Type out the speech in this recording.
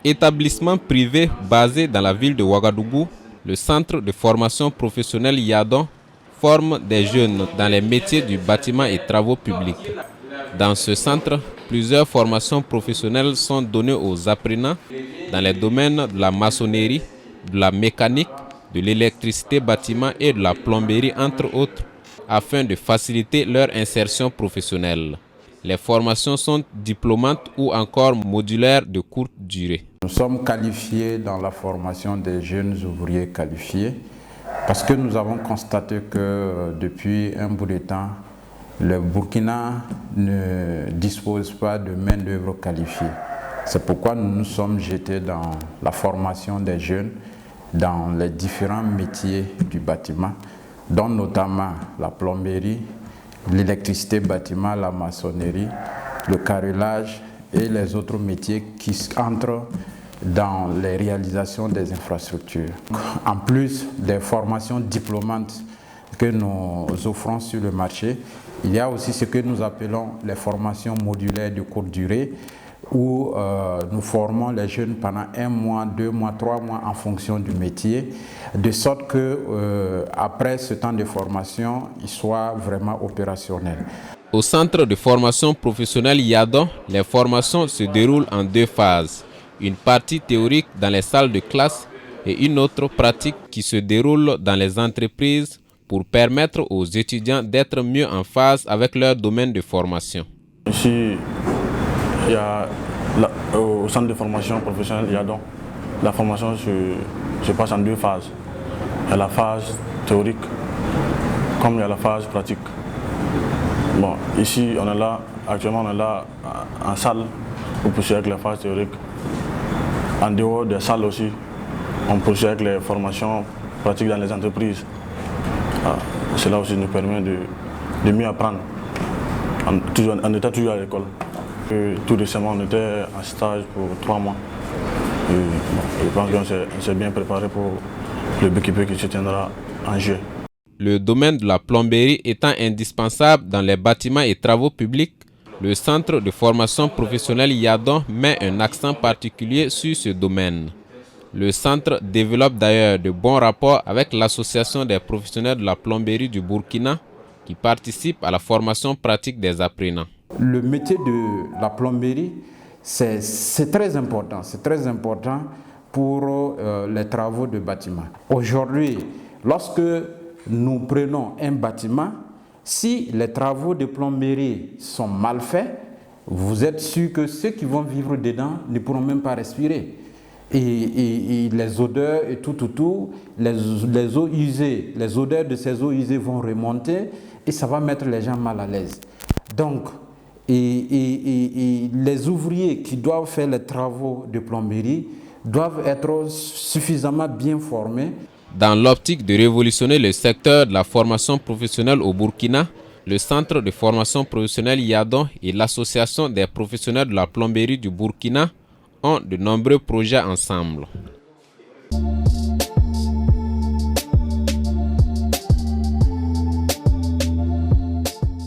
Établissement privé basé dans la ville de Ouagadougou, le centre de formation professionnelle Yadon forme des jeunes dans les métiers du bâtiment et travaux publics. Dans ce centre, plusieurs formations professionnelles sont données aux apprenants dans les domaines de la maçonnerie, de la mécanique, de l'électricité bâtiment et de la plomberie, entre autres, afin de faciliter leur insertion professionnelle. Les formations sont diplômantes ou encore modulaires de courte durée. Nous sommes qualifiés dans la formation des jeunes ouvriers qualifiés parce que nous avons constaté que depuis un bout de temps, le Burkina ne dispose pas de main-d'œuvre qualifiée. C'est pourquoi nous nous sommes jetés dans la formation des jeunes dans les différents métiers du bâtiment, dont notamment la plomberie, l'électricité bâtiment, la maçonnerie, le carrelage et les autres métiers qui entrent dans les réalisations des infrastructures. En plus des formations diplômantes que nous offrons sur le marché, il y a aussi ce que nous appelons les formations modulaires de courte durée, où nous formons les jeunes pendant 1 mois, 2 mois, 3 mois en fonction du métier, de sorte que après ce temps de formation, ils soient vraiment opérationnels. Au centre de formation professionnelle Yadon, les formations se déroulent en 2 phases. Une partie théorique dans les salles de classe et une autre pratique qui se déroule dans les entreprises pour permettre aux étudiants d'être mieux en phase avec leur domaine de formation. Ici, il y a au centre de formation professionnelle Yadon, la formation se passe en 2 phases. Il y a la phase théorique comme il y a la phase pratique. Bon, ici, actuellement on est là en salle pour poursuivre avec la phase théorique. En dehors des salles aussi, on poursuit avec les formations pratiques dans les entreprises. Cela aussi nous permet de mieux apprendre. On était toujours à l'école. Tout récemment, on était en stage pour 3 mois. Et, je pense qu'on s'est bien préparé pour le BQP qui se tiendra en juillet. Le domaine de la plomberie étant indispensable dans les bâtiments et travaux publics, le centre de formation professionnelle Yadon met un accent particulier sur ce domaine. Le centre développe d'ailleurs de bons rapports avec l'association des professionnels de la plomberie du Burkina qui participe à la formation pratique des apprenants. Le métier de la plomberie, c'est très important. C'est très important pour les travaux de bâtiment. Aujourd'hui, lorsque nous prenons un bâtiment, si les travaux de plomberie sont mal faits, vous êtes sûr que ceux qui vont vivre dedans ne pourront même pas respirer. Et les odeurs et les eaux usées, les odeurs de ces eaux usées vont remonter et ça va mettre les gens mal à l'aise. Donc, les ouvriers qui doivent faire les travaux de plomberie doivent être suffisamment bien formés. Dans l'optique de révolutionner le secteur de la formation professionnelle au Burkina, le centre de formation professionnelle Yadon et l'association des professionnels de la plomberie du Burkina ont de nombreux projets ensemble.